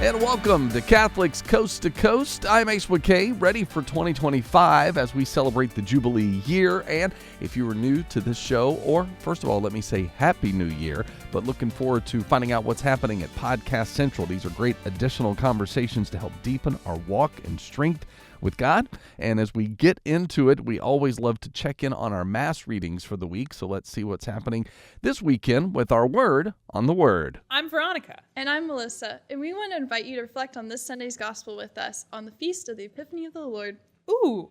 And welcome to Catholics Coast to Coast. I'm Ace McKay, ready for 2025 as we celebrate the Jubilee Year. And if you are new to this show, or first of all, let me say Happy New Year, but looking forward to finding out what's happening at Podcast Central. These are great additional conversations to help deepen our walk in strength with God. And as we get into it, we always love to check in on our Mass readings for the week. So let's see what's happening this weekend with our Word on the Word. I'm Veronica. And I'm Melissa. And we want to invite you to reflect on this Sunday's Gospel with us on the Feast of the Epiphany of the Lord. Ooh.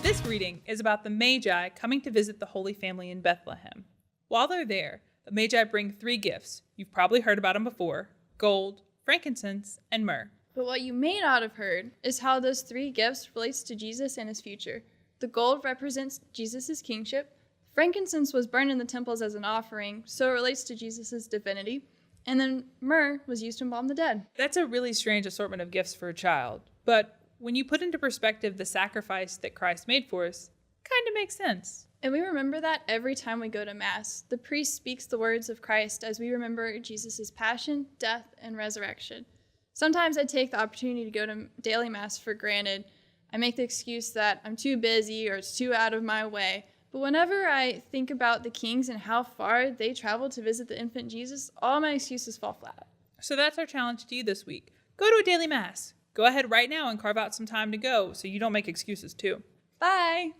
This reading is about the Magi coming to visit the Holy Family in Bethlehem. While they're there, the Magi bring 3 gifts. You've probably heard about them before: gold, frankincense, and myrrh. But what you may not have heard is how those 3 gifts relates to Jesus and his future. The gold represents Jesus' kingship. Frankincense was burned in the temples as an offering, so it relates to Jesus' divinity. And then myrrh was used to embalm the dead. That's a really strange assortment of gifts for a child. But when you put into perspective the sacrifice that Christ made for us, kind of makes sense. And we remember that every time we go to Mass. The priest speaks the words of Christ as we remember Jesus' passion, death, and resurrection. Sometimes I take the opportunity to go to daily Mass for granted. I make the excuse that I'm too busy or it's too out of my way. But whenever I think about the kings and how far they traveled to visit the infant Jesus, all my excuses fall flat. So that's our challenge to you this week. Go to a daily Mass. Go ahead right now and carve out some time to go so you don't make excuses too. Bye!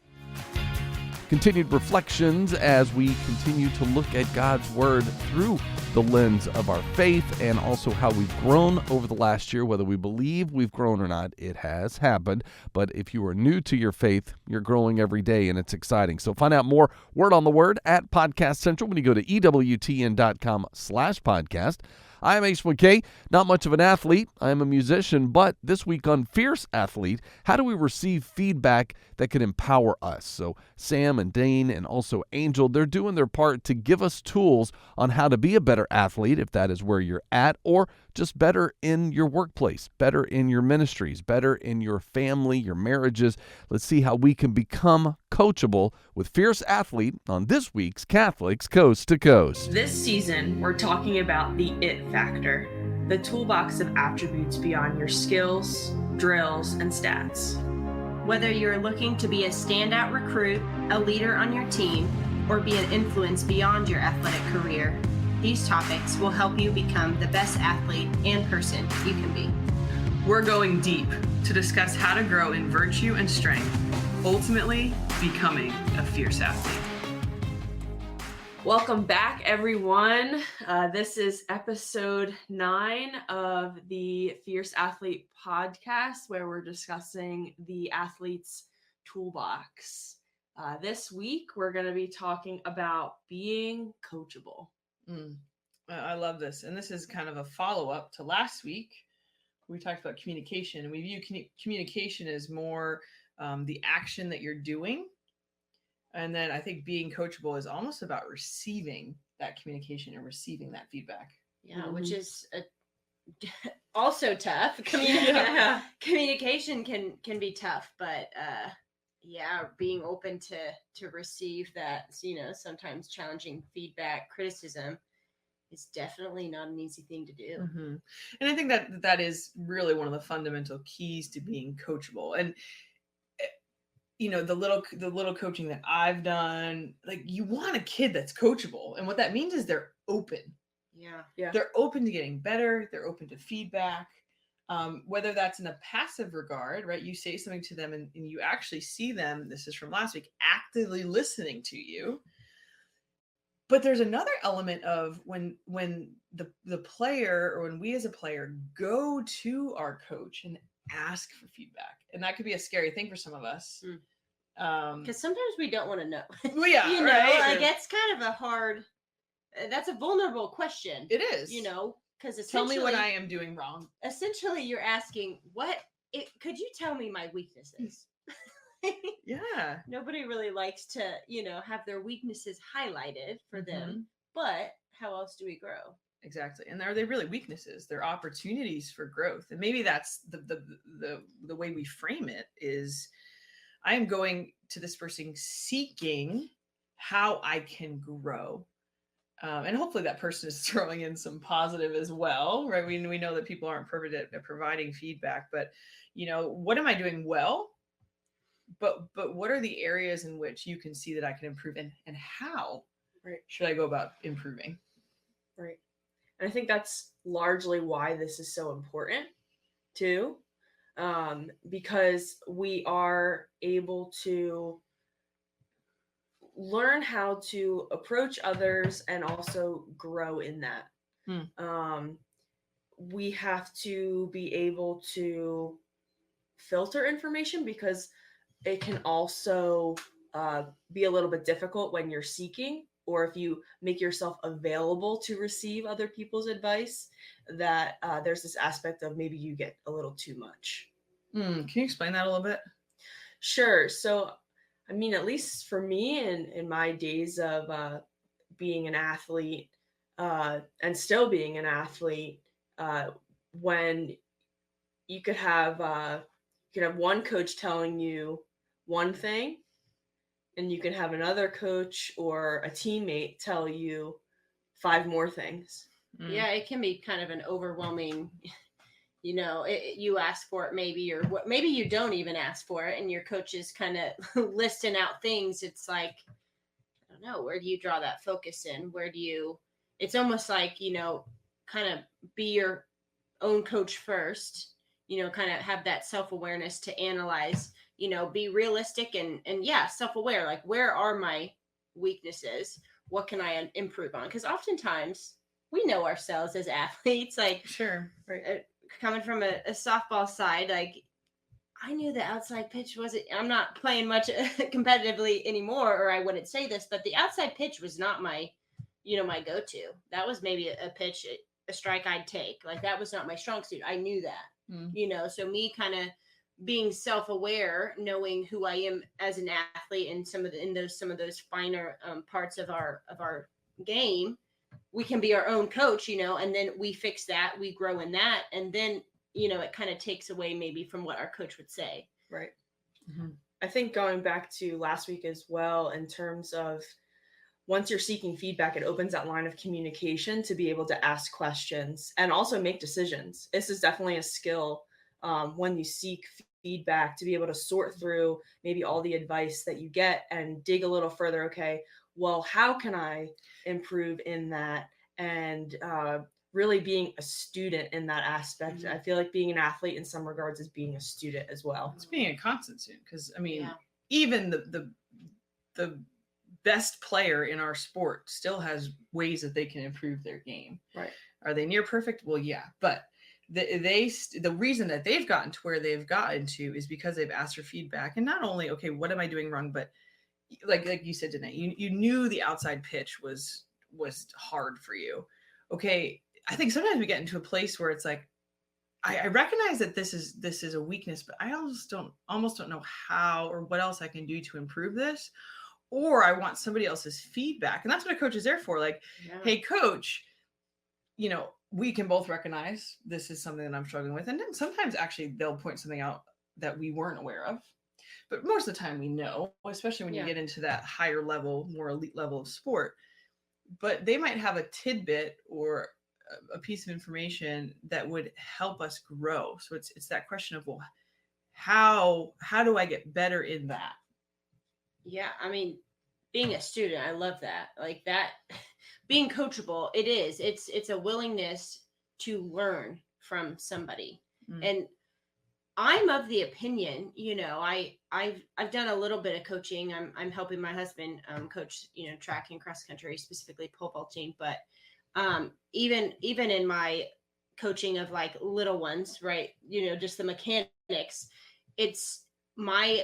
Continued reflections as we continue to look at God's Word through the lens of our faith and also how we've grown over the last year. Whether we believe we've grown or not, it has happened. But if you are new to your faith, you're growing every day and it's exciting. So find out more Word on the Word at Podcast Central when you go to EWTN.com/podcast. I'm Ace McKay, not much of an athlete. I am a musician, but this week on Fierce Athlete, how do we receive feedback that can empower us? So Sam and Dane and also Angel, they're doing their part to give us tools on how to be a better athlete, if that is where you're at, or just better in your workplace, better in your ministries, better in your family, your marriages. Let's see how we can become coachable with Fierce Athlete on this week's Catholics Coast to Coast. This season, we're talking about the IT factor, the toolbox of attributes beyond your skills, drills, and stats. Whether you're looking to be a standout recruit, a leader on your team, or be an influence beyond your athletic career, these topics will help you become the best athlete and person you can be. We're going deep to discuss how to grow in virtue and strength, ultimately becoming a fierce athlete. Welcome back, everyone. This is episode 9 of the Fierce Athlete podcast, where we're discussing the athlete's toolbox. This week, we're going to be talking about being coachable. I love this. And this is kind of a follow-up to last week. We talked about communication, and we view communication as more the action that you're doing. And then I think being coachable is almost about receiving that communication and receiving that feedback. Yeah, which is also tough. Communication can be tough, but being open to receive that, sometimes challenging feedback, criticism is definitely not an easy thing to do. Mm-hmm. And I think that is really one of the fundamental keys to being coachable. And the little coaching that I've done, like, you want a kid that's coachable. And what that means is they're open. Yeah. They're open to getting better. They're open to feedback. Whether that's in a passive regard, right? You say something to them and you actually see them, this is from last week, actively listening to you. But there's another element of when the player, or when we as a player go to our coach and ask for feedback. And that could be a scary thing for some of us. Because sometimes we don't want to know. Well, yeah, right? Like, it's kind of a hard, that's a vulnerable question. It is. Because tell me what I am doing wrong. Essentially, you're asking, could you tell me my weaknesses? Yeah. Nobody really likes to, have their weaknesses highlighted for them. But how else do we grow? Exactly. And are they really weaknesses? They're opportunities for growth. And maybe that's the way we frame it is, I am going to this person seeking how I can grow. And hopefully that person is throwing in some positive as well, right? We know that people aren't perfect at providing feedback, but what am I doing well? But what are the areas in which you can see that I can improve, and how should I go about improving? Right. And I think that's largely why this is so important too, because we are able to learn how to approach others and also grow in that. We have to be able to filter information, because it can also be a little bit difficult when you're seeking, or if you make yourself available to receive other people's advice, that there's this aspect of maybe you get a little too much. Can you explain that a little bit? Sure. So, I mean, at least for me, in my days of being an athlete and still being an athlete, when you could have one coach telling you one thing, and you can have another coach or a teammate tell you 5 more things. Yeah, it can be kind of an overwhelming, you ask for it maybe, or maybe you don't even ask for it, and your coach is kind of listing out things. It's like, I don't know, where do you draw that focus in? It's almost like, kind of be your own coach first, kind of have that self-awareness to analyze, be realistic and self-aware, like, where are my weaknesses? What can I improve on? Because oftentimes we know ourselves as athletes, like, sure, right. Coming from a softball side, like, I knew the outside pitch I'm not playing much competitively anymore, or I wouldn't say this, but the outside pitch was not my, my go-to. That was maybe a pitch, a strike I'd take. Like, that was not my strong suit. I knew that, so me kind of being self-aware, knowing who I am as an athlete, and some of those finer parts of our game, we can be our own coach, and then we fix that, we grow in that, and then it kind of takes away maybe from what our coach would say. Right. Mm-hmm. I think going back to last week as well, in terms of once you're seeking feedback, it opens that line of communication to be able to ask questions and also make decisions. This is definitely a skill when you seek feedback, to be able to sort through maybe all the advice that you get and dig a little further. Okay, well, how can I improve in that? And really being a student in that aspect. I feel like being an athlete in some regards is being a student as well. It's being a constant student, because I mean, even the best player in our sport still has ways that they can improve their game. Right. Are they near perfect? Well, yeah, but the reason that they've gotten to where they've gotten to is because they've asked for feedback. And not only, okay, what am I doing wrong, but like you said, Danae, you knew the outside pitch was hard for you. Okay, I think sometimes we get into a place where it's like, I recognize that this is a weakness, but I almost don't know how or what else I can do to improve this. Or I want somebody else's feedback. And that's what a coach is there for. Like, hey, coach, we can both recognize this is something that I'm struggling with. And then sometimes actually they'll point something out that we weren't aware of. But most of the time we know, especially when you get into that higher level, more elite level of sport. But they might have a tidbit or a piece of information that would help us grow. So it's that question of, well, how do I get better in that? Yeah, I mean, being a student, I love that. Like that, being coachable, it's a willingness to learn from somebody. And I'm of the opinion, I've done a little bit of coaching. I'm helping my husband coach, track and cross country, specifically pole vaulting. But even in my coaching of like little ones, right? Just the mechanics, it's my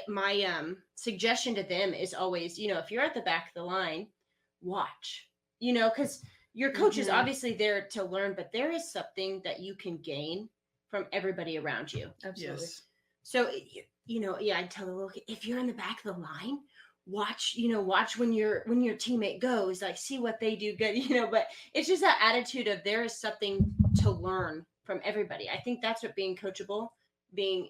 suggestion to them is always, if you're at the back of the line, watch, because your coach is obviously there to learn, but there is something that you can gain from everybody around you. Absolutely. Yes. So, I'd tell the little kid, if you're in the back of the line, watch when your teammate goes, like, see what they do good, but it's just that attitude of there is something to learn from everybody. I think that's what being coachable, being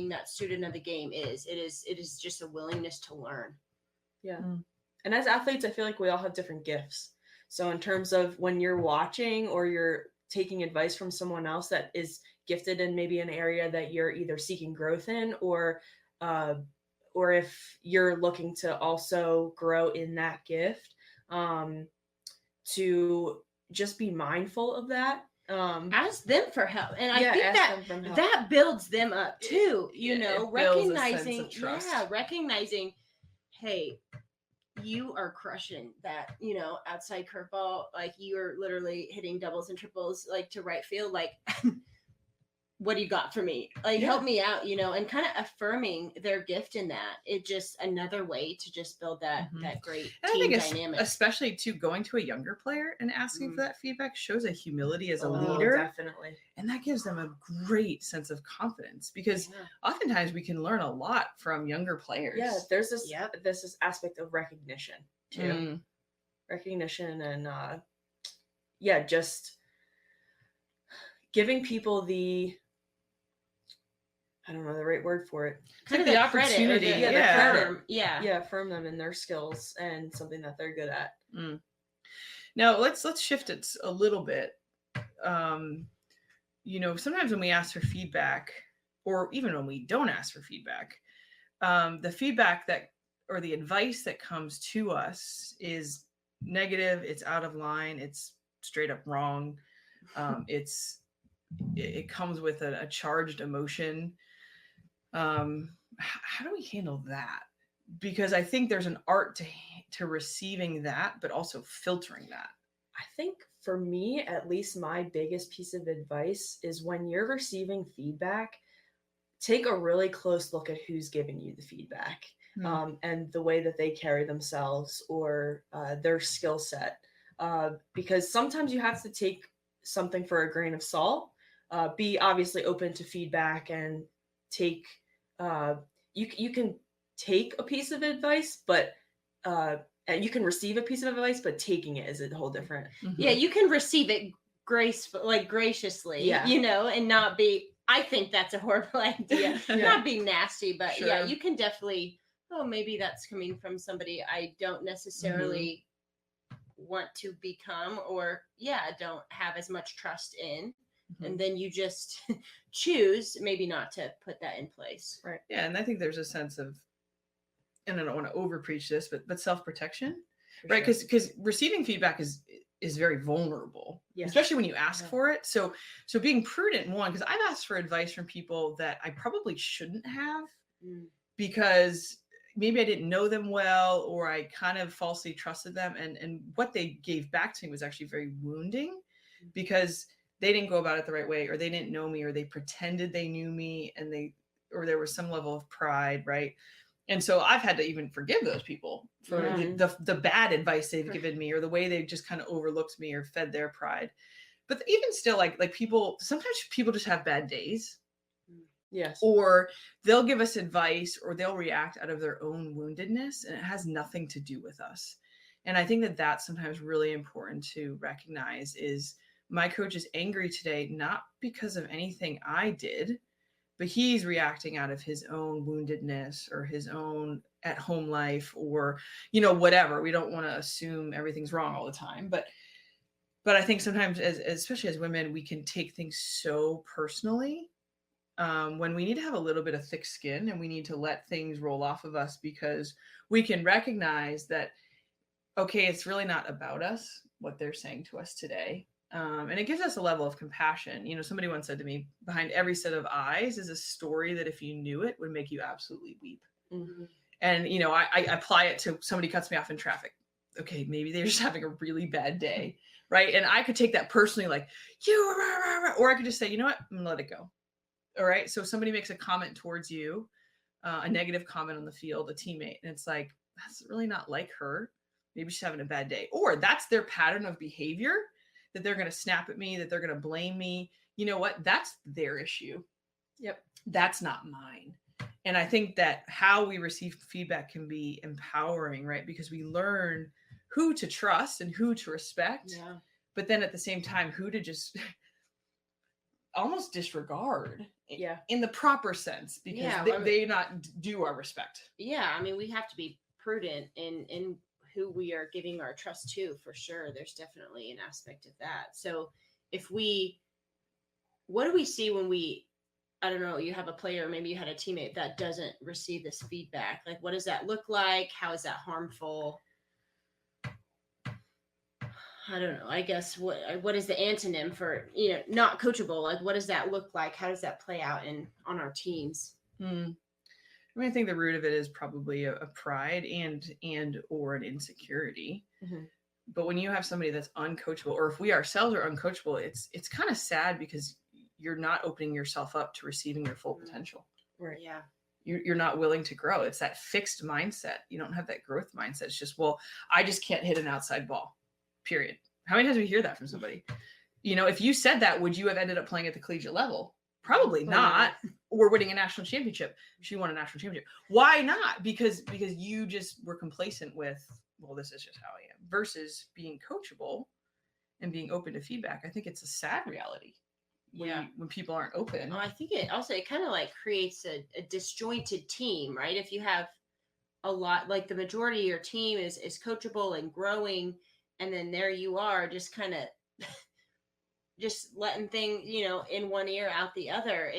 that student of the game is. It is just a willingness to learn. Yeah. And as athletes, I feel like we all have different gifts. So in terms of when you're watching or you're taking advice from someone else that is gifted in maybe an area that you're either seeking growth in, or if you're looking to also grow in that gift, to just be mindful of that. Ask them for help, and I Yeah, think ask that them for help. that builds them up too. You Yeah, know, it builds a sense recognizing, of trust. recognizing, hey, you are crushing that, you know, outside curveball. Like, you're literally hitting doubles and triples, like, to right field. Like, what do you got for me? Like, Yeah. help me out, you know, and kind of affirming their gift in that. It just another way to just build that Mhm. that great And I team think dynamic. especially too, going to a younger player and asking for that feedback shows a humility as a Oh, leader. definitely. And that gives them a great sense of confidence, because Yeah. oftentimes we can learn a lot from younger players. Yeah, there's this Yep. this aspect of recognition too. Mm. Recognition and just giving people the, I don't know the right word for it. Kind of the the credit, or opportunity. the Yeah. affirm, yeah. Yeah, affirm them in their skills and something that they're good at. Now let's shift it a little bit. You know, sometimes when we ask for feedback, or even when we don't ask for feedback, the feedback that, or the advice that comes to us is negative. It's out of line. It's straight up wrong. It comes with a charged emotion. How do we handle that? Because I think there's an art to receiving that, but also filtering that. I think for me, at least, my biggest piece of advice is when you're receiving feedback, take a really close look at who's giving you the feedback, and the way that they carry themselves, or their skill set. Because sometimes you have to take something for a grain of salt. Be obviously open to feedback and take. You can take a piece of advice, but and you can receive a piece of advice, but taking it is a whole different. Yeah, you can receive it graciously, Yeah. you know, and not be, I think that's a horrible idea. Yeah. Not being nasty, but Sure. yeah, you can definitely, oh, maybe that's coming from somebody I don't necessarily want to become, or don't have as much trust in. And then you just choose maybe not to put that in place. Right. Yeah, and I think there's a sense of, and I don't want to over preach this, but self-protection, right? Because receiving feedback is very vulnerable, especially when you ask for it. So being prudent, one, because I've asked for advice from people that I probably shouldn't have, because maybe I didn't know them well, or I kind of falsely trusted them, and what they gave back to me was actually very wounding, because they didn't go about it the right way, or they didn't know me, or they pretended they knew me, or there was some level of pride, right? And so I've had to even forgive those people for the bad advice they've given me, or the way they've just kind of overlooked me or fed their pride. But even still, like people, sometimes people just have bad days. Yes. Or they'll give us advice, or they'll react out of their own woundedness, and it has nothing to do with us. And I think that that's sometimes really important to recognize is, my coach is angry today, not because of anything I did, but he's reacting out of his own woundedness, or his own at-home life, or, you know, whatever. We don't want to assume everything's wrong all the time. But I think sometimes, especially as women, we can take things so personally, when we need to have a little bit of thick skin, and we need to let things roll off of us, because we can recognize that, okay, it's really not about us, what they're saying to us today. And it gives us a level of compassion. You know, somebody once said to me, behind every set of eyes is a story that, if you knew it, would make you absolutely weep. And, you know, I apply it to somebody cuts me off in traffic. Okay, maybe they're just having a really bad day, right? And I could take that personally, like, or I could just say, you know what, I'm gonna let it go. All right. So somebody makes a comment towards you, a negative comment on the field, a teammate, and it's like, that's really not like her. Maybe she's having a bad day. Or that's their pattern of behavior, that they're going to snap at me, that they're going to blame me. You know what? That's their issue. Yep. That's not mine. And I think that how we receive feedback can be empowering, right? Because we learn who to trust and who to respect. Yeah. But then at the same time, who to just almost disregard. Yeah. In the proper sense, because they not due our respect. Yeah. I mean, we have to be prudent in who we are giving our trust to, for sure. There's definitely an aspect of that. So what do we see when I don't know, you have a player, maybe you had a teammate that doesn't receive this feedback? Like, what does that look like? How is that harmful? I don't know. I guess what is the antonym for, not coachable? Like, what does that look like? How does that play out on our teams? I mean, I think the root of it is probably a pride and or an insecurity. Mm-hmm. But when you have somebody that's uncoachable, or if we ourselves are uncoachable, it's kind of sad because you're not opening yourself up to receiving your full potential. Right. Yeah. You're not willing to grow. It's that fixed mindset. You don't have that growth mindset. It's just, well, I just can't hit an outside ball, period. How many times do we hear that from somebody? If you said that, would you have ended up playing at the collegiate level? Probably not. Or winning a national championship. She won a national championship. Why not? Because you just were complacent with, well, this is just how I am, versus being coachable and being open to feedback. I think it's a sad reality when people aren't open. Well, I think it kind of like creates a disjointed team, right? If you have a lot, like the majority of your team is coachable and growing, and then there you are just kind of just letting things, in one ear out the other.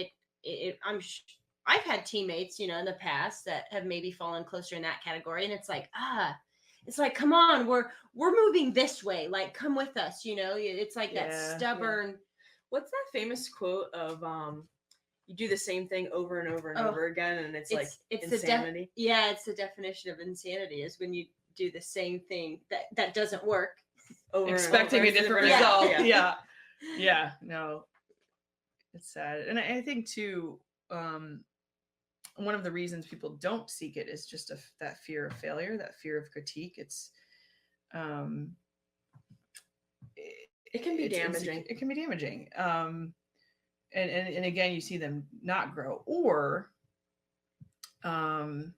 I've had teammates, in the past that have maybe fallen closer in that category, and it's like, come on, we're moving this way, like, come with us, it's like that stubborn. Yeah. What's that famous quote of you do the same thing over and over and over again, and it's insanity? It's the definition of insanity, is when you do the same thing that doesn't work over expecting a different result. Yeah, no, it's sad. And I think too, one of the reasons people don't seek it is just that fear of failure, that fear of critique. It can be damaging. It can be damaging. And again, you see them not grow, or when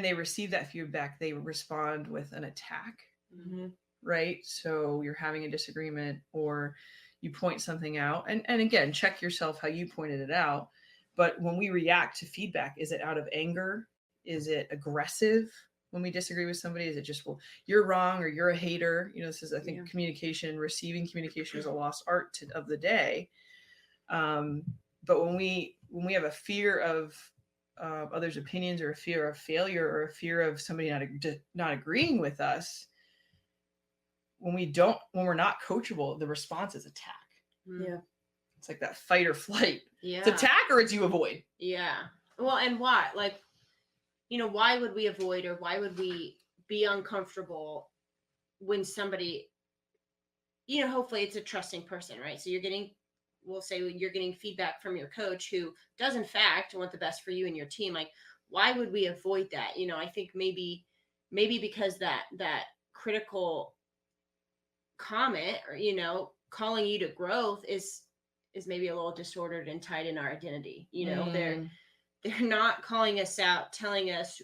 they receive that feedback, they respond with an attack. Mm-hmm. Right? So you're having a disagreement, or you point something out, and again, check yourself how you pointed it out. But when we react to feedback, is it out of anger? Is it aggressive? When we disagree with somebody, is it just, well, you're wrong, or you're a hater? This is, I think, communication, receiving communication is a lost art of the day. But when we have a fear of others' opinions, or a fear of failure, or a fear of somebody not agreeing with us, when we're not coachable, the response is attack. Yeah. It's like that fight or flight. Yeah. It's attack, or it's you avoid. Yeah. Well, and why? Like, why would we avoid, or why would we be uncomfortable when somebody, hopefully it's a trusting person, right? So we'll say you're getting feedback from your coach who does in fact want the best for you and your team. Like, why would we avoid that? I think maybe because that critical comment, or, calling you to growth is maybe a little disordered and tied in our identity. They're not calling us out, telling us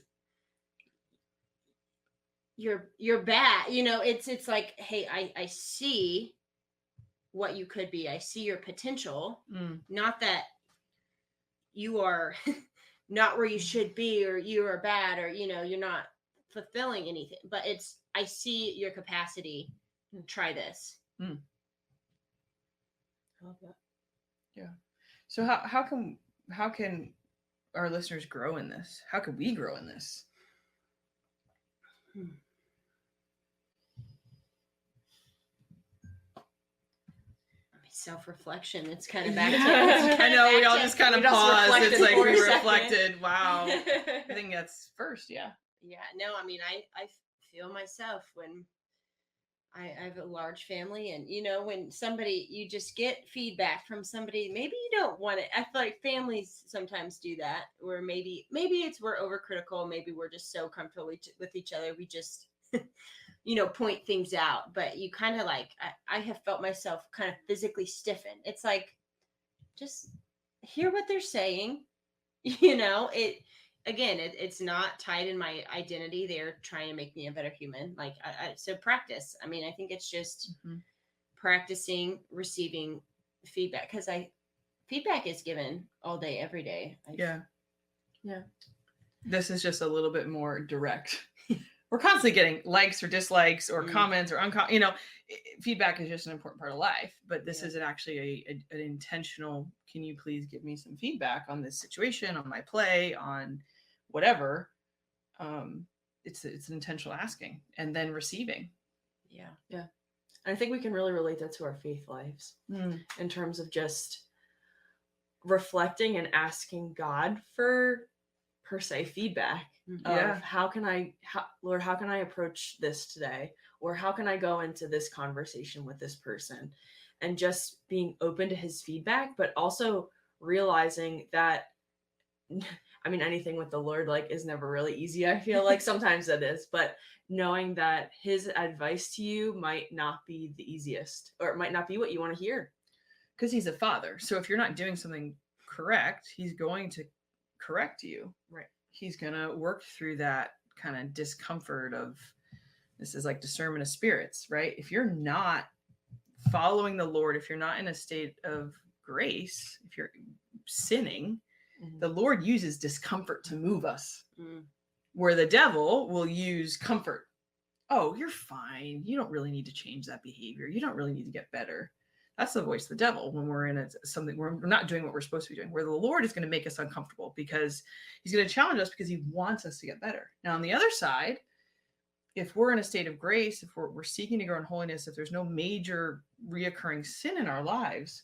you're bad. It's like, hey, I see what you could be. I see your potential. Not that you are not where you should be, or you are bad, or, you're not fulfilling anything, but I see your capacity. Try this. I love that. Yeah. So how can our listeners grow in this? How could we grow in this? Self-reflection. It's kind of back to. I know we all just kind of paused. It's like we reflected. Wow. I think that's first. Yeah. Yeah. No, I mean, I feel myself when I have a large family, and when you just get feedback from somebody, maybe you don't want it. I feel like families sometimes do that, where maybe we're overcritical, maybe we're just so comfortable with each other, we just point things out. But you kind of like, I have felt myself kind of physically stiffen. It's like, just hear what they're saying. It's not tied in my identity. They're trying to make me a better human. Like, so practice. I mean, I think it's just practicing receiving feedback, because feedback is given all day, every day. Yeah. This is just a little bit more direct. we're constantly getting likes or dislikes or Mm. comments or feedback is just an important part of life, but this isn't actually an intentional, can you please give me some feedback on this situation, on my play, on whatever. It's an intentional asking and then receiving. Yeah. And I think we can really relate that to our faith lives in terms of just reflecting and asking God for, per se, feedback of Lord, how can I approach this today? Or how can I go into this conversation with this person? And just being open to his feedback, but also realizing that, I mean, anything with the Lord, like, is never really easy. I feel like sometimes it is, but knowing that his advice to you might not be the easiest, or it might not be what you want to hear. Because he's a father. So if you're not doing something correct, he's going to correct you. Right. He's going to work through that kind of discomfort of, this is like discernment of spirits, right? If you're not following the Lord, if you're not in a state of grace, if you're sinning, the Lord uses discomfort to move us. Where the devil will use comfort. Oh, you're fine. You don't really need to change that behavior. You don't really need to get better. That's the voice of the devil when we're in something we're not doing what we're supposed to be doing, where the Lord is going to make us uncomfortable because he's going to challenge us because he wants us to get better. Now, on the other side, if we're in a state of grace, if we're seeking to grow in holiness, if there's no major reoccurring sin in our lives,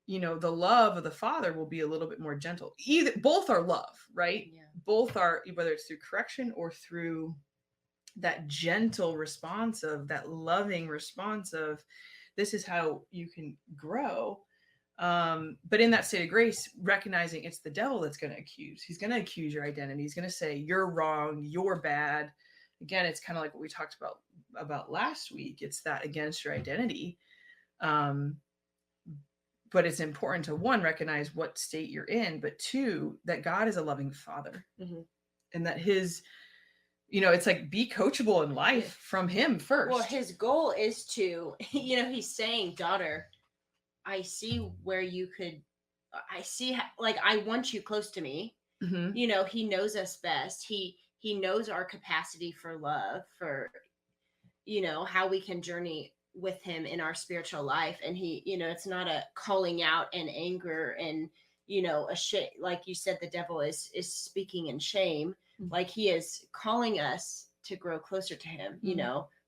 the love of the Father will be a little bit more gentle. Both are love, right? Yeah. Both are, whether it's through correction or through that gentle response of that loving response of, this is how you can grow. But in that state of grace, recognizing it's the devil that's going to accuse. He's going to accuse your identity. He's going to say, you're wrong, you're bad. Again, it's kind of like what we talked about last week. It's that against your identity. But it's important to, one, recognize what state you're in, but two, that God is a loving Father. And that his, it's like, be coachable in life from him first. Well, his goal is to, he's saying, daughter, I see where you could, I see, I want you close to me. He knows us best. He knows our capacity for love, for, how we can journey with him in our spiritual life. And he, it's not a calling out and anger and, a shit. Like you said, the devil is speaking in shame. Like, he is calling us to grow closer to him,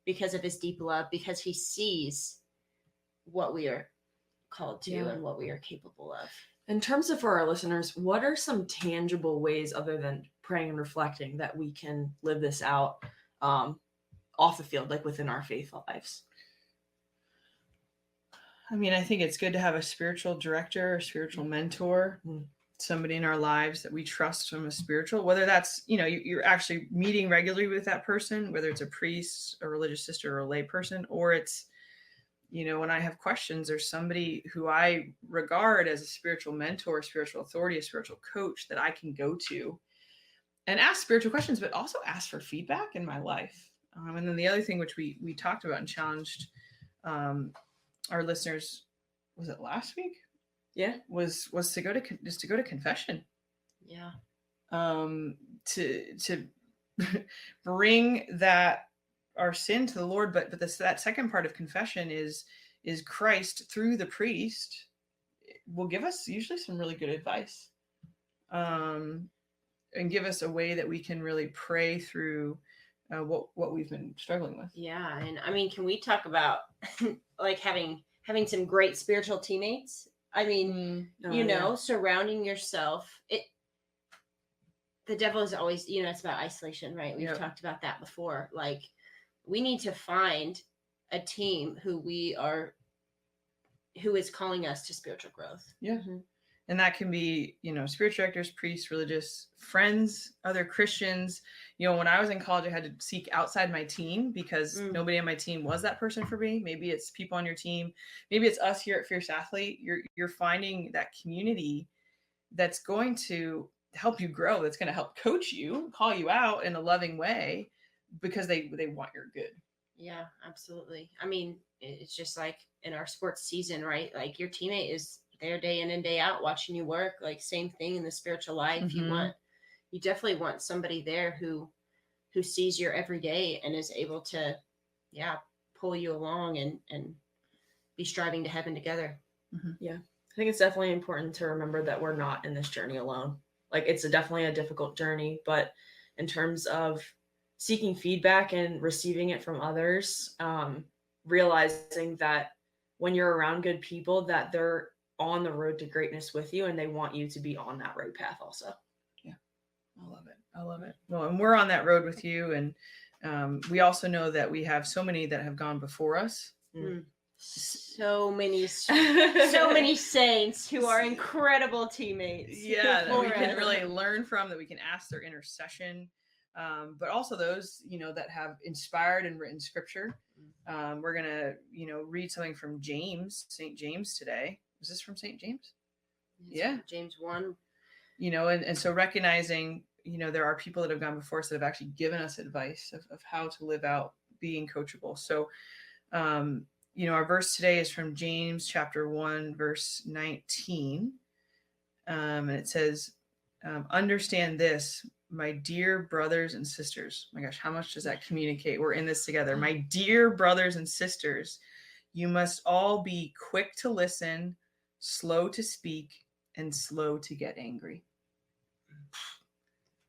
because of his deep love, because he sees what we are called to and what we are capable of. In terms of, for our listeners, what are some tangible ways, other than praying and reflecting, that we can live this out off the field, like within our faith lives? I mean, I think it's good to have a spiritual director, a spiritual mentor, somebody in our lives that we trust from a spiritual, whether that's, you're actually meeting regularly with that person, whether it's a priest, a religious sister, or a lay person, or it's, when I have questions, there's somebody who I regard as a spiritual mentor, a spiritual authority, a spiritual coach that I can go to and ask spiritual questions, but also ask for feedback in my life. And then the other thing, which we talked about and challenged our listeners, was it last week? Yeah, was to go to confession. Yeah. To bring that, our sin, to the Lord, but that second part of confession is Christ through the priest will give us usually some really good advice, and give us a way that we can really pray through what we've been struggling with. Yeah, and I mean, can we talk about like having some great spiritual teammates? I mean, surrounding yourself. The devil is always, it's about isolation, right? We've talked about that before. Like, we need to find a team who is calling us to spiritual growth. Yeah. And that can be, spiritual directors, priests, religious, friends, other Christians. When I was in college, I had to seek outside my team because nobody on my team was that person for me. Maybe it's people on your team. Maybe it's us here at Fierce Athlete. You're finding that community that's going to help you grow, that's going to help coach you, call you out in a loving way because they want your good. Yeah, absolutely. I mean, it's just like in our sports season, right? Like, your teammate is there day in and day out watching you work. Like, same thing in the spiritual life. You definitely want somebody there who who sees your everyday and is able to, pull you along and be striving to heaven together. I think it's definitely important to remember that we're not in this journey alone. Like, it's definitely a difficult journey, but in terms of seeking feedback and receiving it from others, realizing that when you're around good people, that they're on the road to greatness with you and they want you to be on that road path also. Yeah. I love it. Well, and we're on that road with you. And we also know that we have so many that have gone before us. So many saints who are incredible teammates. Yeah, that we can really learn from, that we can ask their intercession. But also those, that have inspired and written scripture. We're going to, read something from St. James today. Is this from St. James? Yeah. James 1. And so recognizing, there are people that have gone before us that have actually given us advice of how to live out being coachable. So, our verse today is from James chapter 1, verse 19. And it says, understand this, my dear brothers and sisters. Oh my gosh, how much does that communicate? We're in this together. My dear brothers and sisters, you must all be quick to listen, slow to speak, and slow to get angry.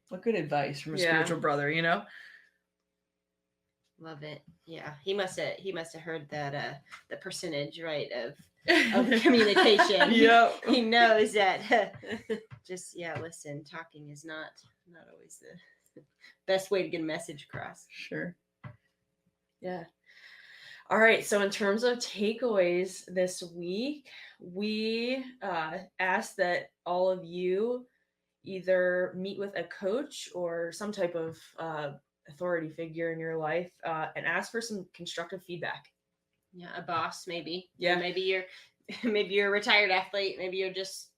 What good advice from a spiritual brother, Love it. Yeah, he must have heard that the percentage, right, of communication. He knows that. Just listen. Talking is not always the best way to get a message across. Sure. Yeah. All right. So in terms of takeaways this week, we asked that all of you either meet with a coach or some type of authority figure in your life and ask for some constructive feedback. Yeah, a boss maybe. Yeah, maybe you're a retired athlete. Maybe you're just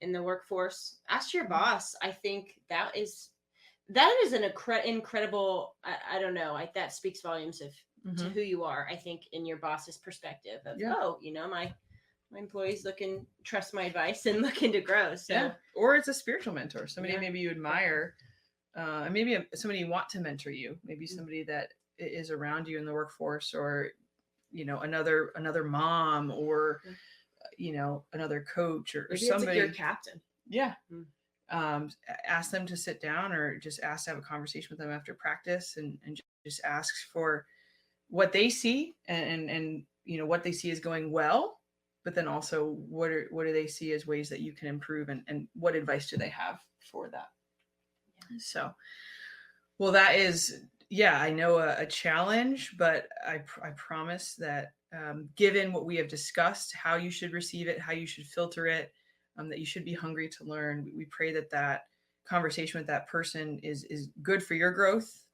in the workforce. Ask your boss. I think that is an incredible. I don't know. That speaks volumes to who you are. I think in your boss's perspective of my employees trust my advice and looking to grow. So or it's a spiritual mentor. Somebody maybe you admire. Maybe somebody you want to mentor you, maybe somebody that is around you in the workforce, or, another mom, or, another coach, or maybe somebody. It's like your captain. Yeah. Ask them to sit down, or just ask to have a conversation with them after practice, and just ask for what they see and what they see is going well, but then also what do they see as ways that you can improve, and what advice do they have for that? So, well, that is, I know a challenge, but I promise that given what we have discussed, how you should receive it, how you should filter it, that you should be hungry to learn. We pray that conversation with that person is good for your growth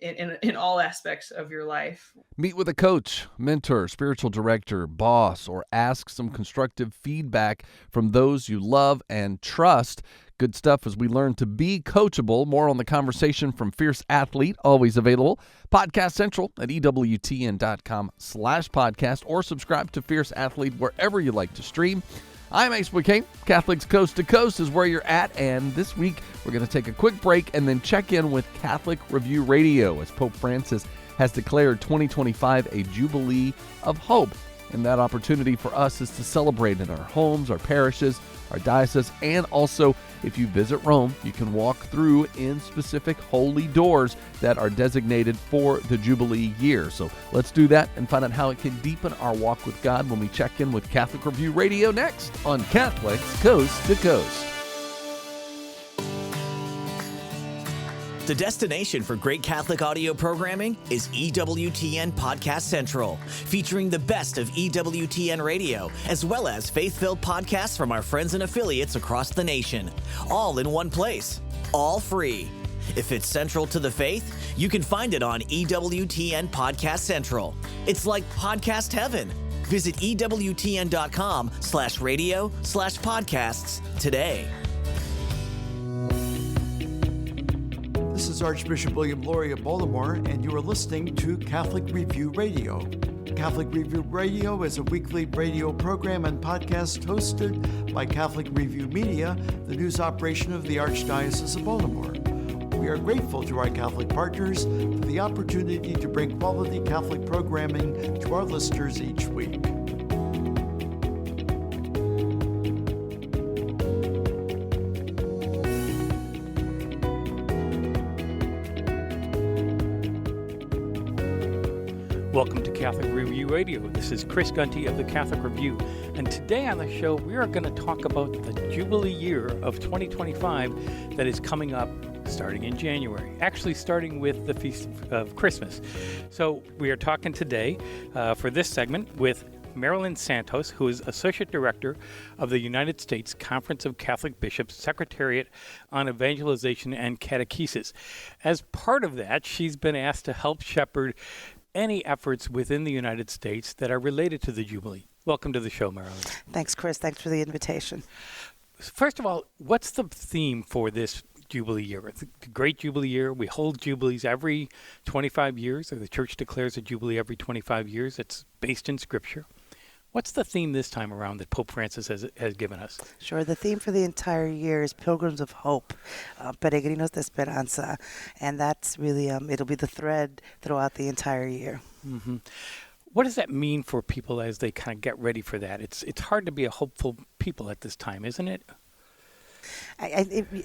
in all aspects of your life. Meet with a coach, mentor, spiritual director, boss, or ask some constructive feedback from those you love and trust. Good stuff as we learn to be coachable. More on the conversation from Fierce Athlete, always available. Podcast Central at EWTN.com/podcast, or subscribe to Fierce Athlete wherever you like to stream. I'm Ace McKay. Catholics Coast to Coast is where you're at, and this week we're going to take a quick break and then check in with Catholic Review Radio, as Pope Francis has declared 2025 a Jubilee of Hope. And that opportunity for us is to celebrate in our homes, our parishes, our diocese, and also if you visit Rome, you can walk through in specific holy doors that are designated for the Jubilee Year. So let's do that and find out how it can deepen our walk with God when we check in with Catholic Review Radio next on Catholics Coast to Coast. The destination for great Catholic audio programming is EWTN Podcast Central, featuring the best of EWTN radio, as well as faith-filled podcasts from our friends and affiliates across the nation, all in one place, all free. If it's central to the faith, you can find it on EWTN Podcast Central. It's like podcast heaven. Visit EWTN.com/radio/podcasts today. This is Archbishop William Laurie of Baltimore, and you are listening to Catholic Review Radio. Catholic Review Radio is a weekly radio program and podcast hosted by Catholic Review Media, the news operation of the Archdiocese of Baltimore. We are grateful to our Catholic partners for the opportunity to bring quality Catholic programming to our listeners each week. Welcome to Catholic Review Radio. This is Chris Gunty of the Catholic Review. And today on the show, we are going to talk about the Jubilee Year of 2025 that is coming up starting in January, actually starting with the Feast of Christmas. So we are talking today for this segment with Marilyn Santos, who is Associate Director of the United States Conference of Catholic Bishops Secretariat on Evangelization and Catechesis. As part of that, she's been asked to help shepherd any efforts within the United States that are related to the Jubilee. Welcome to the show, Marilyn. Thanks, Chris. Thanks for the invitation. First of all, what's the theme for this Jubilee Year? It's a great Jubilee Year. We hold Jubilees every 25 years, or the Church declares a Jubilee every 25 years. It's based in Scripture. What's the theme this time around that Pope Francis has given us? Sure. The theme for the entire year is Pilgrims of Hope, Peregrinos de Esperanza, and that's really, it'll be the thread throughout the entire year. Mm-hmm. What does that mean for people as they kind of get ready for that? It's hard to be a hopeful people at this time, isn't it?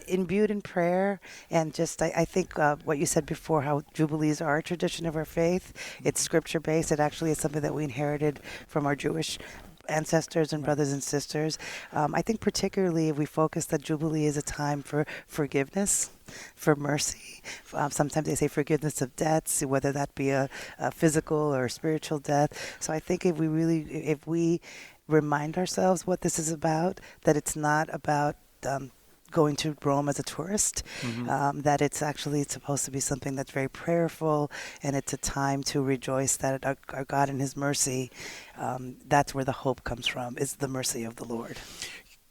Imbued in prayer, and just I think what you said before, how Jubilees are a tradition of our faith. It's Scripture-based. It actually is something that we inherited from our Jewish ancestors and brothers and sisters. I think particularly if we focus that Jubilee is a time for forgiveness, for mercy. Sometimes they say forgiveness of debts, whether that be a physical or spiritual death. So I think if we remind ourselves what this is about, that it's not about going to Rome as a tourist, that it's actually supposed to be something that's very prayerful, and it's a time to rejoice that our God in His mercy, that's where the hope comes from, is the mercy of the Lord.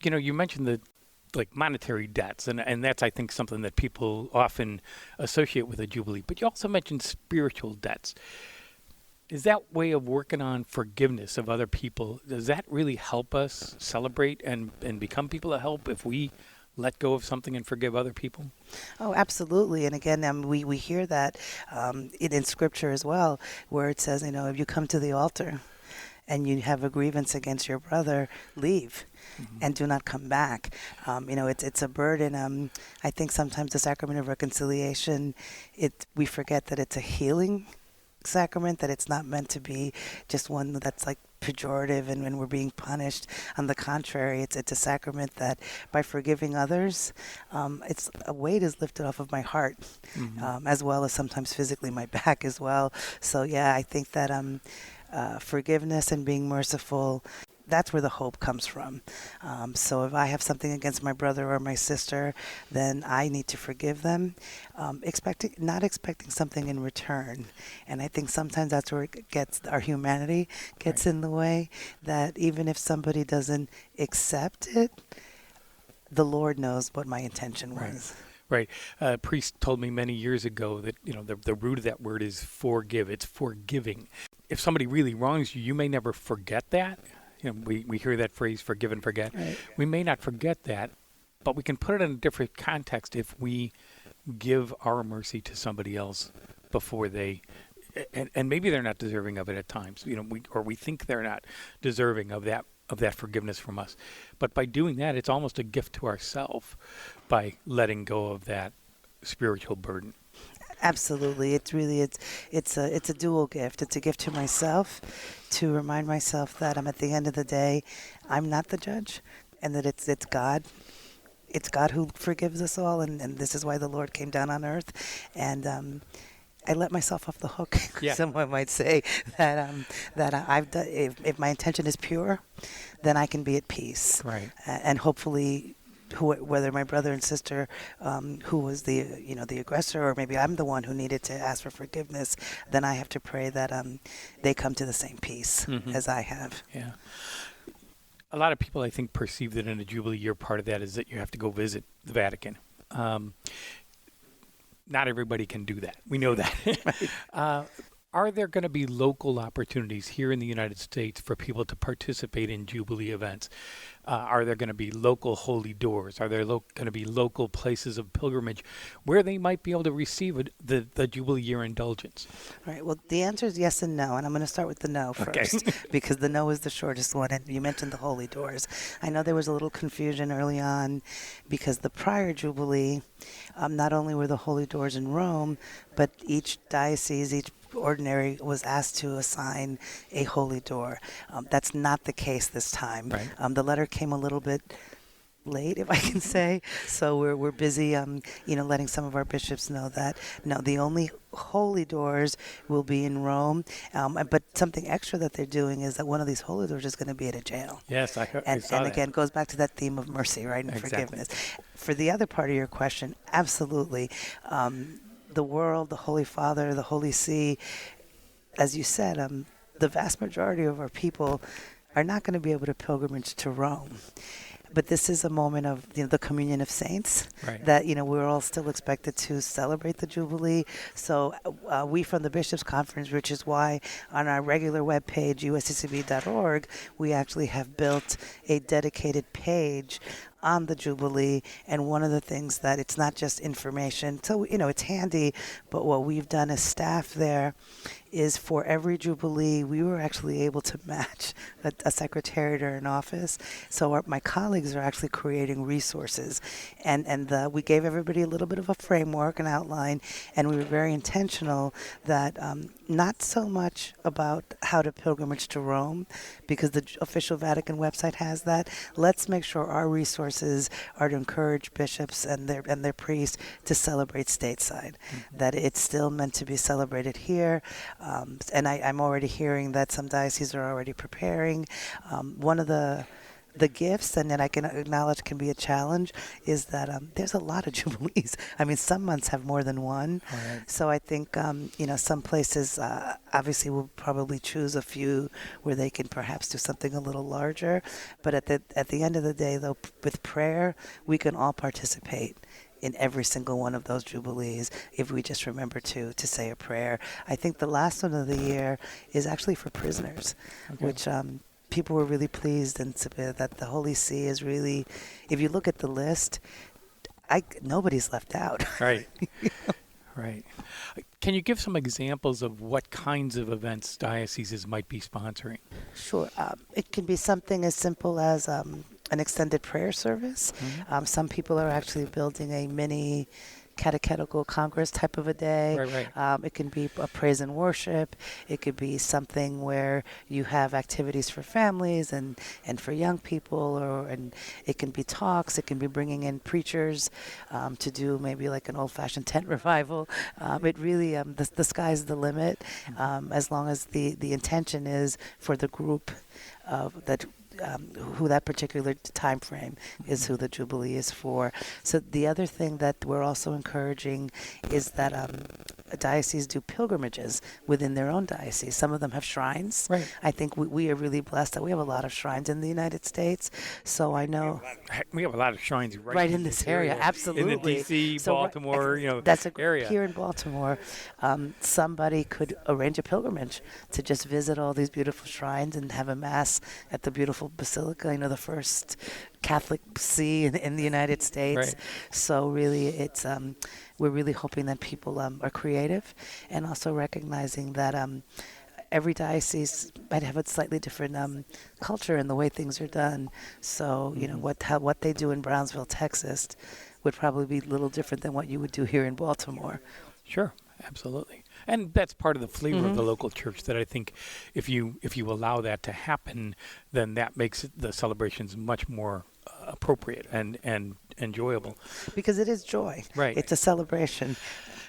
You know, you mentioned the monetary debts, and that's, I think, something that people often associate with a Jubilee, but you also mentioned spiritual debts. Is that way of working on forgiveness of other people, does that really help us celebrate and become people of help if we let go of something and forgive other people? Oh, absolutely. And again, we hear that in Scripture as well, where it says, if you come to the altar and you have a grievance against your brother, leave and do not come back. It's a burden. I think sometimes the sacrament of reconciliation, we forget that it's a healing sacrament, that it's not meant to be just one that's like pejorative and when we're being punished. On the contrary, it's a sacrament that by forgiving others, it's a weight is lifted off of my heart, as well as sometimes physically my back as well. So yeah, I think that forgiveness and being merciful, that's where the hope comes from. So if I have something against my brother or my sister, then I need to forgive them, not expecting something in return. And I think sometimes that's where our humanity gets in the way, that even if somebody doesn't accept it, the Lord knows what my intention was. Right. A priest told me many years ago that, the root of that word is forgive. It's forgiving. If somebody really wrongs you, you may never forget that. We hear that phrase, forgive and forget. Right. We may not forget that, but we can put it in a different context if we give our mercy to somebody else before they, and maybe they're not deserving of it at times, we think they're not deserving of that forgiveness from us. But by doing that, it's almost a gift to ourselves by letting go of that spiritual burden. Absolutely. It's a dual gift. It's a gift to myself, to remind myself that at the end of the day, I'm not the judge, and that it's God. It's God who forgives us all, and this is why the Lord came down on earth. And I let myself off the hook. Yeah. Someone might say that I've done. If my intention is pure, then I can be at peace. Right. And hopefully, whether my brother and sister, who was the aggressor, or maybe I'm the one who needed to ask for forgiveness, then I have to pray that they come to the same peace as I have. Yeah. A lot of people, I think, perceive that in a Jubilee Year, part of that is that you have to go visit the Vatican. Not everybody can do that. We know that. Are there going to be local opportunities here in the United States for people to participate in Jubilee events? Are there going to be local holy doors? Are there going to be local places of pilgrimage where they might be able to receive the Jubilee Year indulgence? All right. Well, the answer is yes and no, and I'm going to start with the no first because the no is the shortest one. And you mentioned the holy doors. I know there was a little confusion early on because the prior Jubilee, not only were the holy doors in Rome, but each diocese, each ordinary was asked to assign a holy door. That's not the case this time. Right. The letter came a little bit late, if I can say. So we're busy, letting some of our bishops know that no, the only holy doors will be in Rome. But something extra that they're doing is that one of these holy doors is going to be at a jail. Yes, I saw and that. Again, goes back to that theme of mercy, right, and Exactly. forgiveness. For the other part of your question, absolutely. The world, the Holy Father, the Holy See, as you said, the vast majority of our people are not going to be able to pilgrimage to Rome. But this is a moment of the communion of saints, Right. that we're all still expected to celebrate the Jubilee. So we from the Bishops' Conference, which is why on our regular webpage, usccb.org, we actually have built a dedicated page on the Jubilee. And one of the things that it's not just information, so it's handy, but what we've done as staff there is for every Jubilee, we were actually able to match a secretariat or an office. So my colleagues are actually creating resources. And we gave everybody a little bit of a framework, an outline, and we were very intentional that not so much about how to pilgrimage to Rome, because the official Vatican website has that. Let's make sure our resources are to encourage bishops and their priests to celebrate stateside, that it's still meant to be celebrated here. And I'm already hearing that some dioceses are already preparing. One of the gifts, and then I can acknowledge can be a challenge, is that there's a lot of Jubilees. I mean, some months have more than one. Right. So I think, some places obviously will probably choose a few where they can perhaps do something a little larger. But at the end of the day, though, with prayer, we can all participate in every single one of those Jubilees if we just remember to say a prayer. I think the last one of the year is actually for prisoners, which people were really pleased and that the Holy See is really, if you look at the list, nobody's left out. Right. Right. Can you give some examples of what kinds of events dioceses might be sponsoring? Sure. It can be something as simple as an extended prayer service. Mm-hmm. Some people are actually building a mini catechetical congress type of a day. Right. It can be a praise and worship. It could be something where you have activities for families and for young people, and it can be talks. It can be bringing in preachers to do maybe like an old-fashioned tent revival. It really, the sky's the limit, as long as the intention is for the group that who that particular time frame is, who the Jubilee is for. So the other thing that we're also encouraging is that dioceses do pilgrimages within their own diocese. Some of them have shrines. Right. I think we are really blessed that we have a lot of shrines in the United States. So I know We have a lot of shrines right in this area. Absolutely. In the D.C., So, Baltimore, that's area. Here in Baltimore, somebody could arrange a pilgrimage to just visit all these beautiful shrines and have a mass at the beautiful basilica. The first Catholic see in the United States. Right. So really, it's we're really hoping that people are creative, and also recognizing that every diocese might have a slightly different culture in the way things are done. So what they do in Brownsville, Texas, would probably be a little different than what you would do here in Baltimore. Sure, absolutely. And that's part of the flavor of the local church, that I think if you allow that to happen, then that makes the celebrations much more appropriate and enjoyable. Because it is joy. Right. It's a celebration.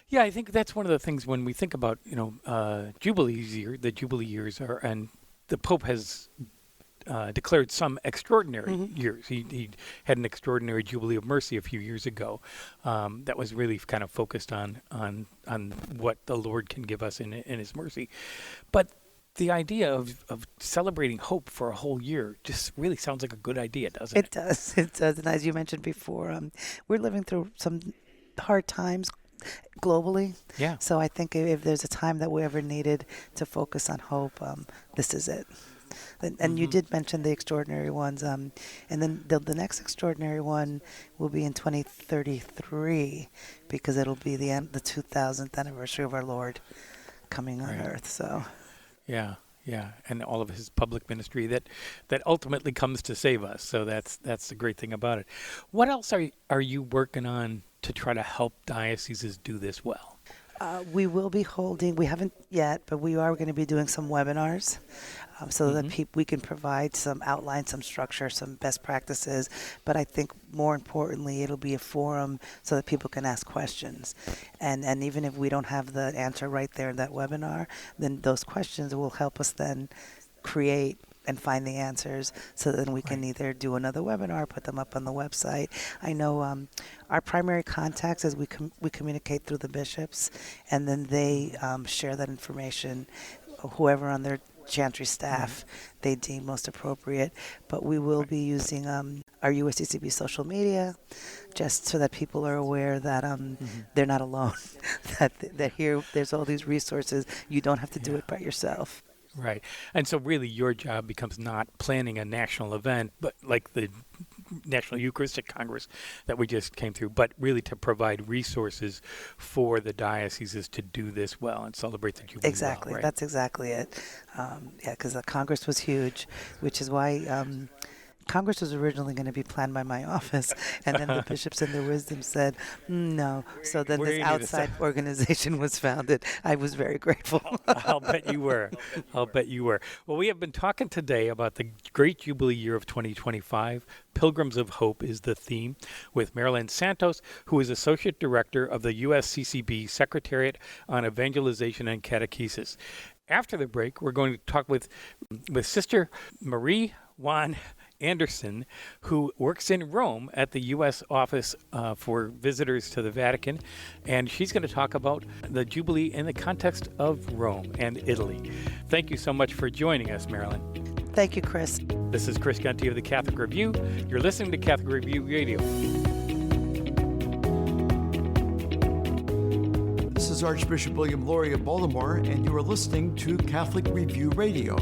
Yeah, I think that's one of the things when we think about, Jubilee Year, the Jubilee years are, and the Pope has declared some extraordinary years. He had an extraordinary Jubilee of Mercy a few years ago that was really kind of focused on what the Lord can give us in His mercy. But the idea of celebrating hope for a whole year just really sounds like a good idea, doesn't it? It does. It does. And as you mentioned before, we're living through some hard times globally. Yeah. So I think if there's a time that we ever needed to focus on hope, this is it. And you did mention the extraordinary ones, and then the next extraordinary one will be in 2033, because it'll be the 2000th anniversary of our Lord coming on earth. So, yeah, and all of his public ministry that ultimately comes to save us. So that's the great thing about it. What else are you working on to try to help dioceses do this well? We will be holding, we haven't yet, but we are going to be doing some webinars so that we can provide some outline, some structure, some best practices. But I think more importantly, it'll be a forum so that people can ask questions. And even if we don't have the answer right there in that webinar, then those questions will help us then create and find the answers, so then we can either do another webinar, put them up on the website. I know our primary contacts is we communicate through the bishops, and then they share that information, whoever on their chantry staff they deem most appropriate. But we will be using our USCCB social media, just so that people are aware that they're not alone, that here there's all these resources. You don't have to do it by yourself. Right. And so really your job becomes not planning a national event, but like the National Eucharistic Congress that we just came through, but really to provide resources for the dioceses to do this well and celebrate the Jubilee. Exactly. Well, right? That's exactly it. Because the Congress was huge, which is why Congress was originally going to be planned by my office, and then the bishops in their wisdom said, no. So then this outside organization was founded. I was very grateful. I'll bet you were. Well, we have been talking today about the great Jubilee Year of 2025. Pilgrims of Hope is the theme, with Marilyn Santos, who is Associate Director of the USCCB Secretariat on Evangelization and Catechesis. After the break, we're going to talk with Sister Marie Juan Anderson, who works in Rome at the U.S. Office for Visitors to the Vatican, and she's going to talk about the Jubilee in the context of Rome and Italy. Thank you so much for joining us, Marilyn. Thank you, Chris. This is Chris Gunty of the Catholic Review. You're listening to Catholic Review Radio. This is Archbishop William Lori of Baltimore, and you are listening to Catholic Review Radio.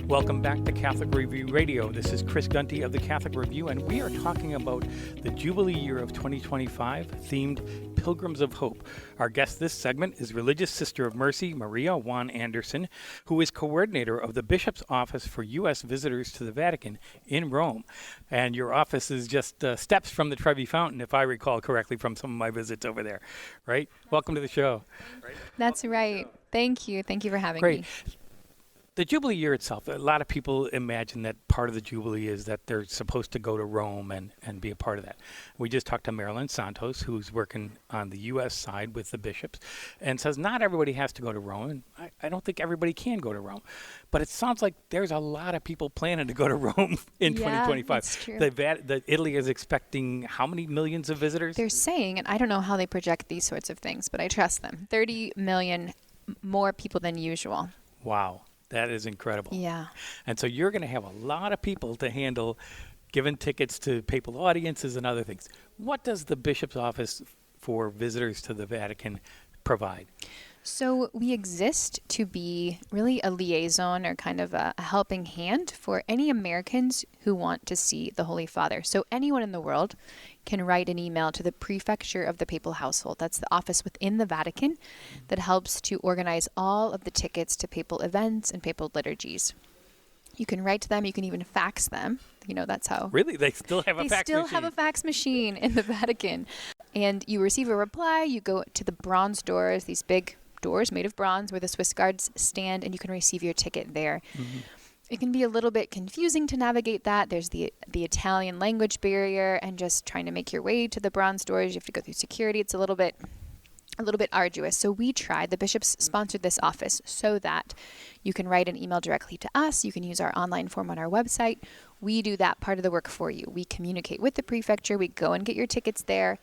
Welcome back to Catholic Review Radio. This is Chris Gunty of the Catholic Review, and we are talking about the Jubilee Year of 2025, themed Pilgrims of Hope. Our guest this segment is Religious Sister of Mercy, Maria Juan Anderson, who is coordinator of the Bishop's Office for U.S. Visitors to the Vatican in Rome. And your office is just steps from the Trevi Fountain, if I recall correctly from some of my visits over there, right? Welcome to the show. That's right. Thank you. Thank you for having Great. me. The Jubilee Year itself, a lot of people imagine that part of the Jubilee is that they're supposed to go to Rome and be a part of that. We just talked to Marilyn Santos, who's working on the U.S. side with the bishops, and says not everybody has to go to Rome, and I don't think everybody can go to Rome. But it sounds like there's a lot of people planning to go to Rome in 2025. That's true. The Italy is expecting how many millions of visitors? They're saying, and I don't know how they project these sorts of things, but I trust them, 30 million more people than usual. Wow. That is incredible. Yeah. And so you're going to have a lot of people to handle, giving tickets to papal audiences and other things. What does the Bishop's Office for Visitors to the Vatican provide? So we exist to be really a liaison or kind of a helping hand for any Americans who want to see the Holy Father. So anyone in the world can write an email to the prefecture of the papal household. That's the office within the Vatican that helps to organize all of the tickets to papal events and papal liturgies. You can write to them. You can even fax them. You know, that's how. Really? They still have a fax machine? They still have a fax machine in the Vatican. And you receive a reply. You go to the bronze doors, these big doors made of bronze where the Swiss Guards stand, and you can receive your ticket there. Mm-hmm. It can be a little bit confusing to navigate that. There's the Italian language barrier, and just trying to make your way to the bronze doors, you have to go through security. It's a little bit arduous. So we tried. The bishops sponsored this office so that you can write an email directly to us. You can use our online form on our website. We do that part of the work for you. We communicate with the prefecture. We go and get your tickets there,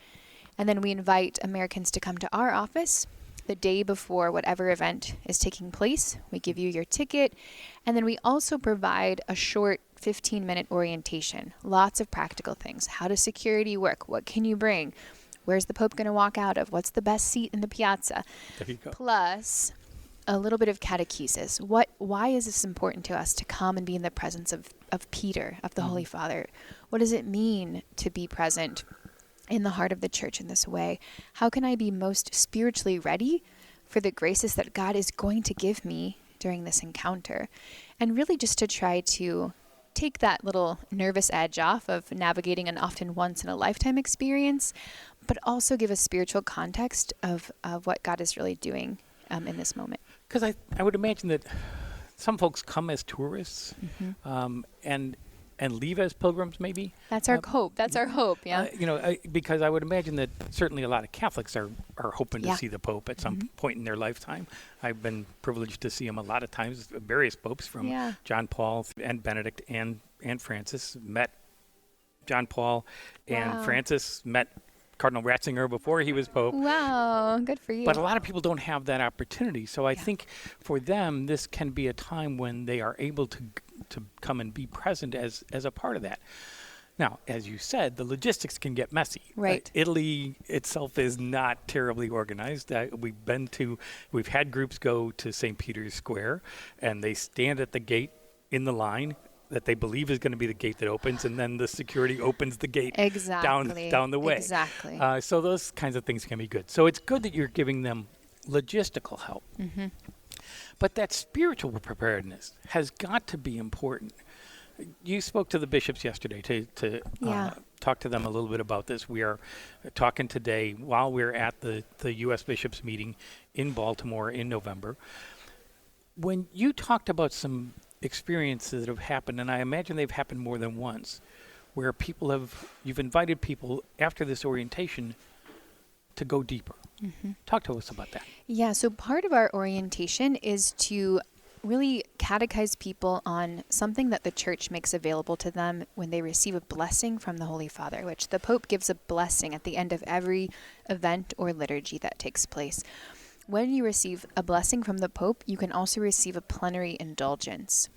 and then we invite Americans to come to our office the day before whatever event is taking place. We give you your ticket, and then we also provide a short 15-minute orientation. Lots of practical things. How does security work? What can you bring? Where's the Pope going to walk out of? What's the best seat in the piazza? There you go. Plus a little bit of catechesis. Why is this important to us to come and be in the presence of Peter, of the Holy Father? What does it mean to be present in the heart of the church in this way? How can I be most spiritually ready for the graces that God is going to give me during this encounter? And really just to try to take that little nervous edge off of navigating an often once in a lifetime experience, but also give a spiritual context of what God is really doing in this moment. Because I would imagine that some folks come as tourists and leave as pilgrims, maybe. That's our hope. That's our hope. Yeah. Because I would imagine that certainly a lot of Catholics are hoping to see the Pope at some point in their lifetime. I've been privileged to see him a lot of times, various popes from John Paul and Benedict and Francis. Met John Paul and Francis, met Cardinal Ratzinger before he was Pope. Wow, good for you. But a lot of people don't have that opportunity. So I think for them, this can be a time when they are able to come and be present as a part of that. Now, as you said, the logistics can get messy. Right. Italy itself is not terribly organized. We've had groups go to St. Peter's Square, and they stand at the gate in the line that they believe is going to be the gate that opens, and then the security opens the gate down the way. Exactly. So those kinds of things can be good. So it's good that you're giving them logistical help. But that spiritual preparedness has got to be important. You spoke to the bishops yesterday to talk to them a little bit about this. We are talking today while we're at the U.S. bishops meeting in Baltimore in November. When you talked about some experiences that have happened, and I imagine they've happened more than once, where you've invited people after this orientation to go deeper. Talk to us about that. Yeah, so part of our orientation is to really catechize people on something that the church makes available to them when they receive a blessing from the Holy Father, which the Pope gives a blessing at the end of every event or liturgy that takes place. When you receive a blessing from the Pope, you can also receive a plenary indulgence,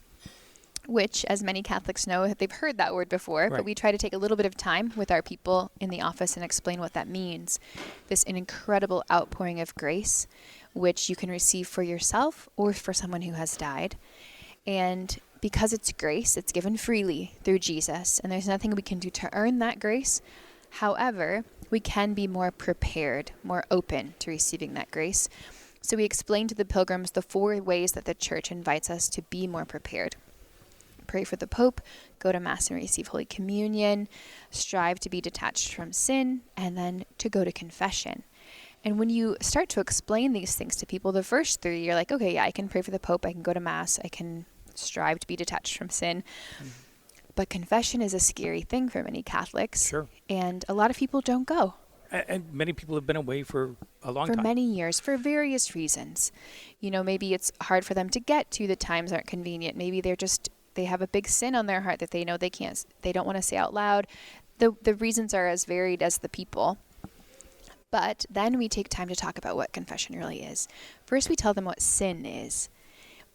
which, as many Catholics know, they've heard that word before, but we try to take a little bit of time with our people in the office and explain what that means. This an incredible outpouring of grace, which you can receive for yourself or for someone who has died. And because it's grace, it's given freely through Jesus, and there's nothing we can do to earn that grace. However, we can be more prepared, more open to receiving that grace. So we explain to the pilgrims the 4 ways that the church invites us to be more prepared. Pray for the Pope, go to Mass and receive Holy Communion, strive to be detached from sin, and then to go to confession. And when you start to explain these things to people, the first 3, you're like, okay, yeah, I can pray for the Pope, I can go to Mass, I can strive to be detached from sin. But confession is a scary thing for many Catholics. Sure. And a lot of people don't go. And many people have been away for a long time. For many years, for various reasons. Maybe it's hard for them to get to, the times aren't convenient. Maybe they have a big sin on their heart that they know they don't want to say out loud. The reasons are as varied as the people. But then we take time to talk about what confession really is. First, we tell them what sin is,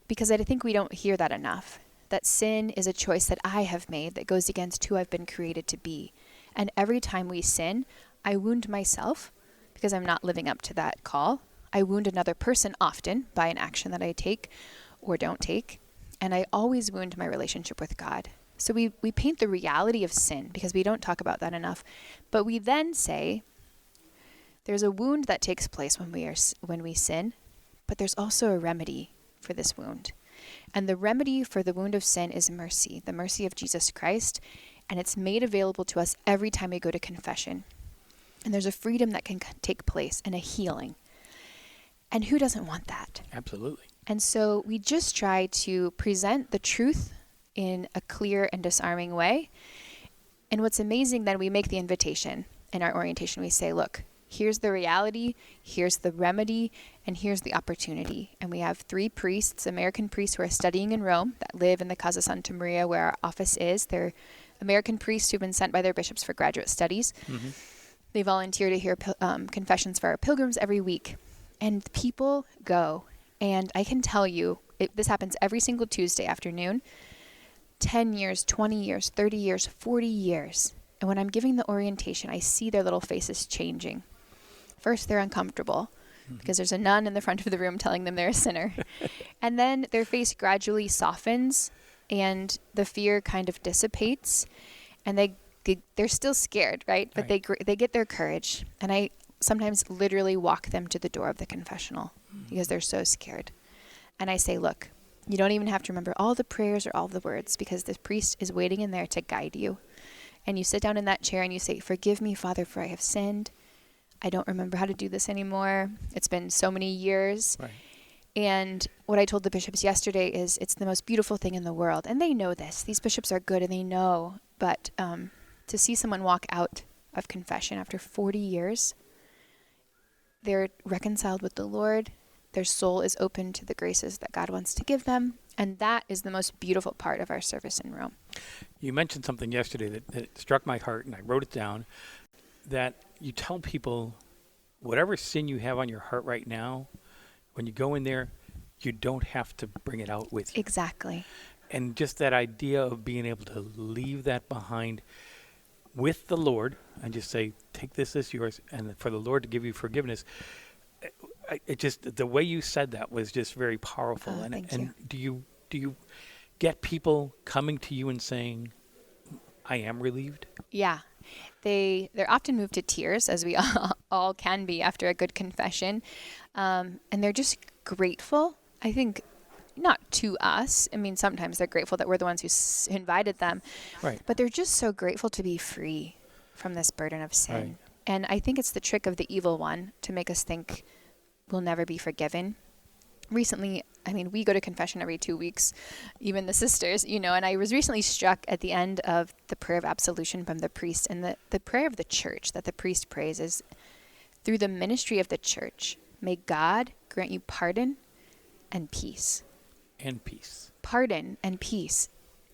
because I think we don't hear that enough. That sin is a choice that I have made that goes against who I've been created to be. And every time we sin, I wound myself because I'm not living up to that call. I wound another person often by an action that I take or don't take. And I always wound my relationship with God. So we paint the reality of sin because we don't talk about that enough. But we then say there's a wound that takes place when we sin, but there's also a remedy for this wound. And the remedy for the wound of sin is mercy, the mercy of Jesus Christ. And it's made available to us every time we go to confession. And there's a freedom that can take place and a healing. And who doesn't want that? Absolutely. And so we just try to present the truth in a clear and disarming way. And what's amazing, then we make the invitation in our orientation. We say, look, here's the reality, here's the remedy, and here's the opportunity. And we have 3 priests, American priests who are studying in Rome, that live in the Casa Santa Maria where our office is. They're American priests who've been sent by their bishops for graduate studies. They volunteer to hear confessions for our pilgrims every week. And people go. And I can tell you, this happens every single Tuesday afternoon. 10 years, 20 years, 30 years, 40 years. And when I'm giving the orientation, I see their little faces changing. First, they're uncomfortable because there's a nun in the front of the room telling them they're a sinner. And then their face gradually softens and the fear kind of dissipates. And they're still scared, right? But they get their courage. And I sometimes literally walk them to the door of the confessional because they're so scared. And I say, look, you don't even have to remember all the prayers or all the words because the priest is waiting in there to guide you. And you sit down in that chair and you say, forgive me, Father, for I have sinned. I don't remember how to do this anymore. It's been so many years. Right. And what I told the bishops yesterday is it's the most beautiful thing in the world. And they know this. These bishops are good and they know. But to see someone walk out of confession after 40 years, they're reconciled with the Lord. Their soul is open to the graces that God wants to give them. And that is the most beautiful part of our service in Rome. You mentioned something yesterday that struck my heart, and I wrote it down, that you tell people whatever sin you have on your heart right now, when you go in there, you don't have to bring it out with you. Exactly. And just that idea of being able to leave that behind with the Lord and just say, take this as yours, and for the Lord to give you forgiveness. It just, the way you said that was just very powerful. Thank you. Do you get people coming to you and saying, I am relieved? Yeah. They're often moved to tears, as we all can be after a good confession. And they're just grateful. I think not to us. I mean, sometimes they're grateful that we're the ones who invited them. Right. But they're just so grateful to be free from this burden of sin. Right. And I think it's the trick of the evil one to make us think we'll never be forgiven. Recently, I mean, we go to confession every 2 weeks, even the sisters, and I was recently struck at the end of the prayer of absolution from the priest, and the prayer of the church that the priest prays is, through the ministry of the church, may God grant you pardon and peace. And peace. Pardon and peace.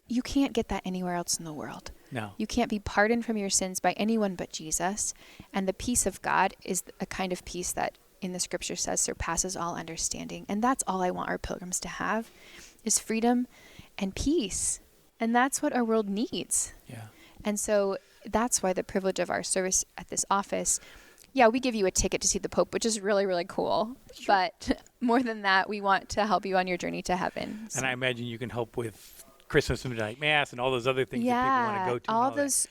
You can't get that anywhere else in the world. No. You can't be pardoned from your sins by anyone but Jesus. And the peace of God is a kind of peace that in the scripture says surpasses all understanding. And that's all I want our pilgrims to have is freedom and peace. And that's what our world needs. Yeah. And so that's why the privilege of our service at this office, yeah, we give you a ticket to see the Pope, which is really, really cool. Sure. But more than that, we want to help you on your journey to heaven. So. And I imagine you can help with Christmas Midnight Mass and all those other things that people want to go to.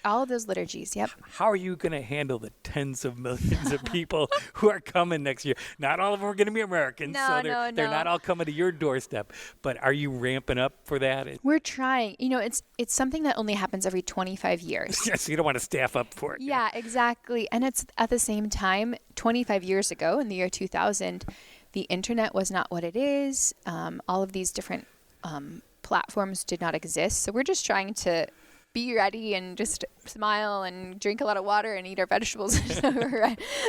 all of those liturgies. Yep. How are you going to handle the tens of millions of people who are coming next year? Not all of them are going to be Americans, so they're not all coming to your doorstep. But are you ramping up for that? We're trying. It's something that only happens every 25 years. Yes, you don't want to staff up for it. Yeah, exactly. And it's at the same time, 25 years ago, in the year 2000, the internet was not what it is. All of these different platforms did not exist. So we're just trying to be ready and just smile and drink a lot of water and eat our vegetables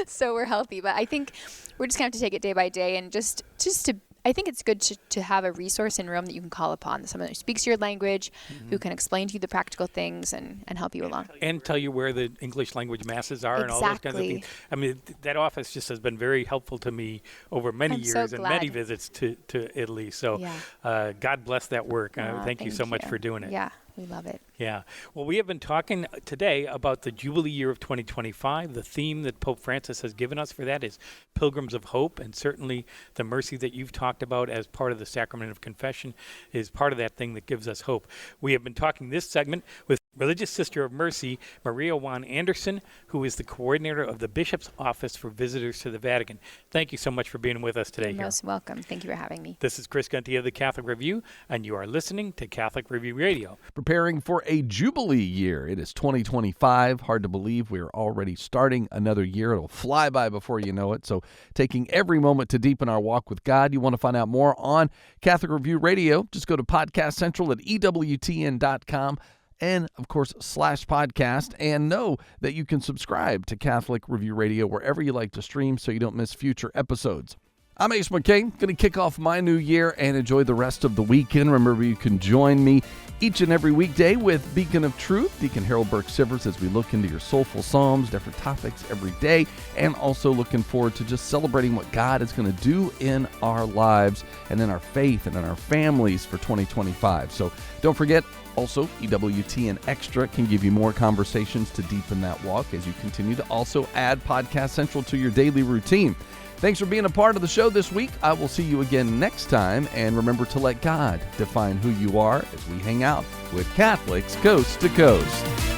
so we're healthy. But I think we're just going to have to take it day by day and just to I think it's good to have a resource in Rome that you can call upon, someone who speaks your language, who can explain to you the practical things and help you along. And tell you where the English language masses are and all those kinds of things. I mean, that office just has been very helpful to me over many years and many visits to Italy. So God bless that work. Thank you so much for doing it. Yeah, we love it. Yeah. Well, we have been talking today about the Jubilee Year of 2025. The theme that Pope Francis has given us for that is Pilgrims of Hope, and certainly the mercy that you've talked about as part of the Sacrament of Confession is part of that thing that gives us hope. We have been talking this segment with Religious Sister of Mercy, Maria Juan Anderson, who is the coordinator of the Bishop's Office for Visitors to the Vatican. Thank you so much for being with us today. You're most welcome. Thank you for having me. This is Chris Gunty of the Catholic Review, and you are listening to Catholic Review Radio. Preparing for a Jubilee Year. It is 2025. Hard to believe we are already starting another year. It'll fly by before you know it. So taking every moment to deepen our walk with God. You want to find out more on Catholic Review Radio, just go to Podcast Central at EWTN.com. and, of course, /podcast, and know that you can subscribe to Catholic Review Radio wherever you like to stream so you don't miss future episodes. I'm Ace McKay. Going to kick off my new year and enjoy the rest of the weekend. Remember, you can join me each and every weekday with Beacon of Truth, Deacon Harold Burke-Sivers, as we look into your soulful psalms, different topics every day, and also looking forward to just celebrating what God is going to do in our lives and in our faith and in our families for 2025. So don't forget, also, EWTN Extra can give you more conversations to deepen that walk as you continue to also add Podcast Central to your daily routine. Thanks for being a part of the show this week. I will see you again next time. And remember to let God define who you are as we hang out with Catholics Coast to Coast.